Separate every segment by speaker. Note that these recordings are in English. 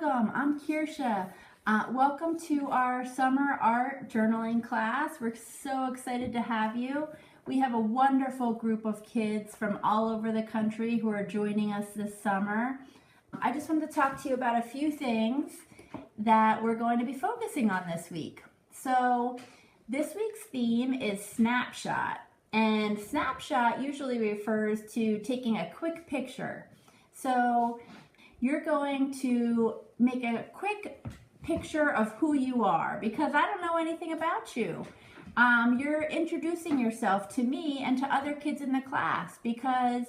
Speaker 1: welcome. I'm Kirsha. Welcome to our summer art journaling class. We're so excited to have you. We have a wonderful group of kids from all over the country who are joining us this summer. I just wanted to talk to you about a few things that we're going to be focusing on this week. So this week's theme is SnapShot. And SnapShot usually refers to taking a quick picture. So you're going to make a quick picture of who you are because I don't know anything about you. You're introducing yourself to me and to other kids in the class because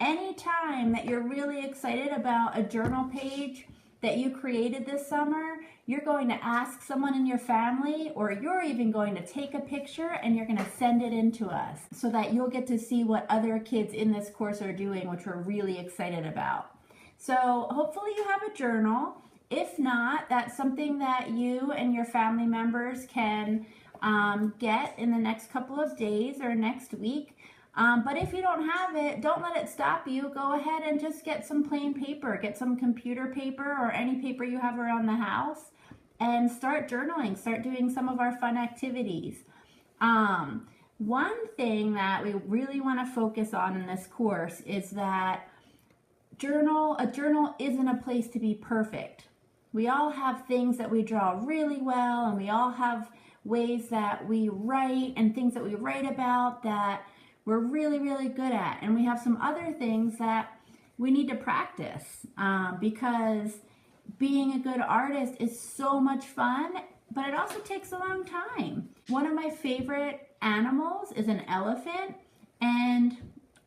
Speaker 1: anytime that you're really excited about a journal page that you created this summer, you're going to ask someone in your family, or you're even going to take a picture and you're going to send it in to us so that you'll get to see what other kids in this course are doing, which we're really excited about. So hopefully you have a journal. If not, that's something that you and your family members can get in the next couple of days or next week. But if you don't have it, don't let it stop you. Go ahead and just get some plain paper. Get some computer paper or any paper you have around the house and start journaling. Start doing some of our fun activities. One thing that we really want to focus on in this course is that a journal isn't a place to be perfect. We all have things that we draw really well, and we all have ways that we write and things that we write about that we're really, really good at. And we have some other things that we need to practice because being a good artist is so much fun, but it also takes a long time. One of my favorite animals is an elephant, and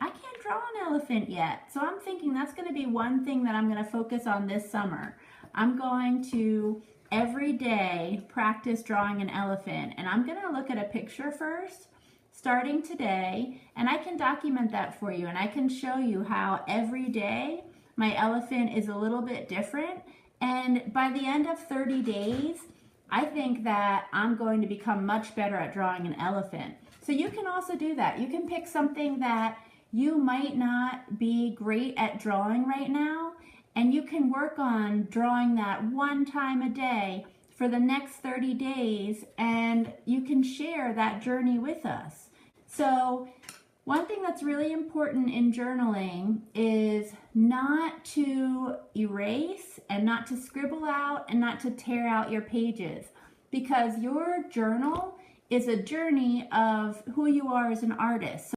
Speaker 1: I can't draw an elephant yet. So I'm thinking that's going to be one thing that I'm going to focus on this summer. I'm going to every day practice drawing an elephant, and I'm going to look at a picture first starting today, and I can document that for you, and I can show you how every day my elephant is a little bit different, and by the end of 30 days I think that I'm going to become much better at drawing an elephant. So you can also do that. You can pick something that you might not be great at drawing right now, and you can work on drawing that one time a day for the next 30 days, and you can share that journey with us. So one thing that's really important in journaling is not to erase and not to scribble out and not to tear out your pages, because your journal is a journey of who you are as an artist.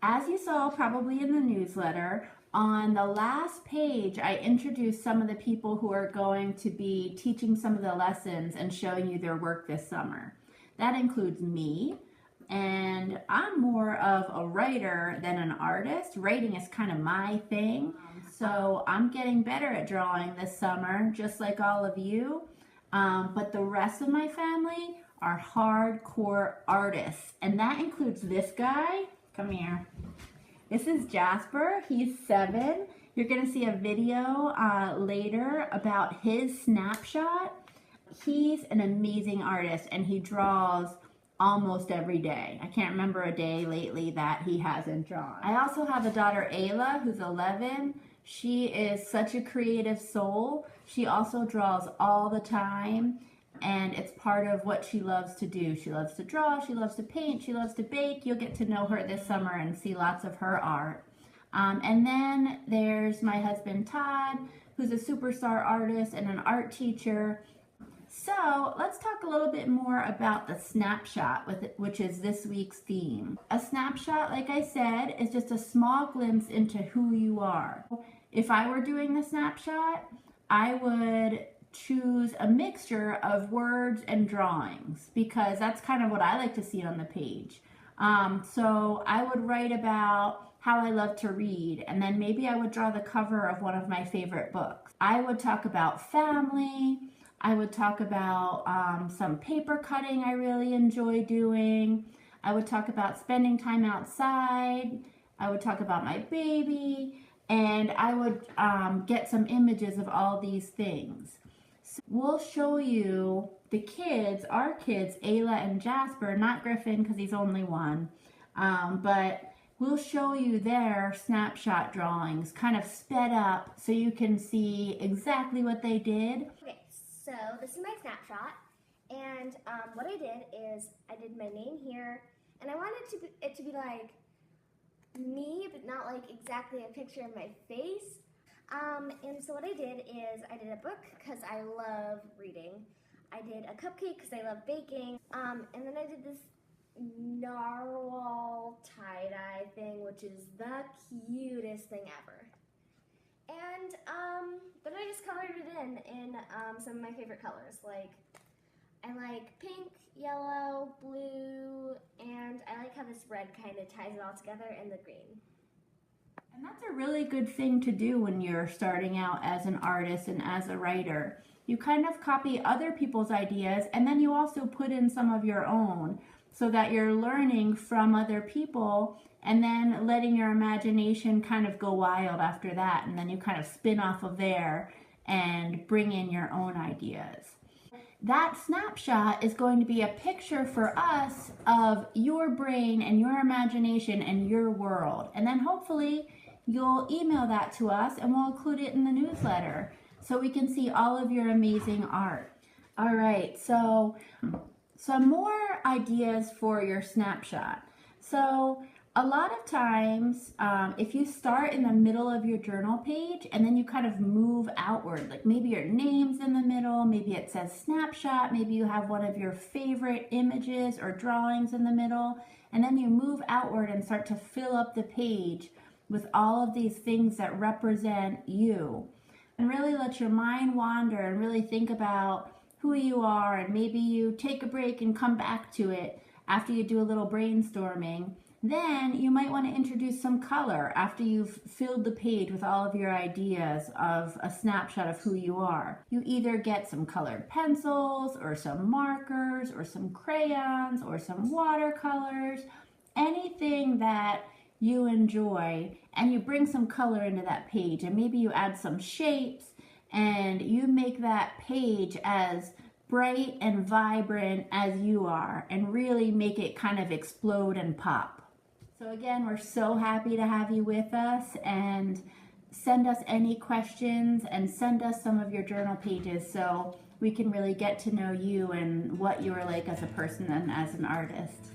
Speaker 1: As you saw probably in the newsletter, on the last page, I introduced some of the people who are going to be teaching some of the lessons and showing you their work this summer. That includes me, and I'm more of a writer than an artist. Writing is kind of my thing, so I'm getting better at drawing this summer, just like all of you. But the rest of my family are hardcore artists, and that includes this guy. Come here. This is Jasper. He's 7. You're going to see a video later about his SnapShot. He's an amazing artist, and he draws almost every day. I can't remember a day lately that he hasn't drawn. I also have a daughter, Ayla, who's 11. She is such a creative soul. She also draws all the time, and it's part of what she loves to do. She loves to draw, she loves to paint, she loves to bake. You'll get to know her this summer and see lots of her art. And then there's my husband, Todd, who's a superstar artist and an art teacher. So let's talk a little bit more about the SnapShot, which is this week's theme. A snapshot, like I said, is just a small glimpse into who you are. If I were doing the snapshot, I would choose a mixture of words and drawings because that's kind of what I like to see on the page. So I would write about how I love to read, and then maybe I would draw the cover of one of my favorite books. I would talk about family. I would talk about some paper cutting I really enjoy doing. I would talk about spending time outside. I would talk about my baby, and I would get some images of all these things. So we'll show you the kids, our kids, Ayla and Jasper, not Griffin because he's only 1, but we'll show you their snapshot drawings kind of sped up so you can see exactly what they did.
Speaker 2: Okay, so this is my snapshot, and what I did is I did my name here, and I wanted it to be like me, but not like exactly a picture of my face. And so what I did is I did a book because I love reading. I did a cupcake because I love baking. And then I did this narwhal tie-dye thing, which is the cutest thing ever. And then I just colored it in some of my favorite colors. Like, I like pink, yellow, blue, and I like how this red kind of ties it all together, and the green.
Speaker 1: And that's a really good thing to do when you're starting out as an artist and as a writer. You kind of copy other people's ideas, and then you also put in some of your own so that you're learning from other people and then letting your imagination kind of go wild after that. And then you kind of spin off of there and bring in your own ideas. That snapshot is going to be a picture for us of your brain and your imagination and your world. And then hopefully you'll email that to us and we'll include it in the newsletter so we can see all of your amazing art. All right, so some more ideas for your snapshot. So a lot of times, if you start in the middle of your journal page and then you kind of move outward, like maybe your name's in the middle, maybe it says snapshot, maybe you have one of your favorite images or drawings in the middle, and then you move outward and start to fill up the page with all of these things that represent you. And really let your mind wander and really think about who you are, and maybe you take a break and come back to it after you do a little brainstorming. Then you might want to introduce some color after you've filled the page with all of your ideas of a snapshot of who you are. You either get some colored pencils or some markers or some crayons or some watercolors, anything that you enjoy, and you bring some color into that page, and maybe you add some shapes and you make that page as bright and vibrant as you are and really make it kind of explode and pop. So again, we're so happy to have you with us, and send us any questions and send us some of your journal pages so we can really get to know you and what you are like as a person and as an artist.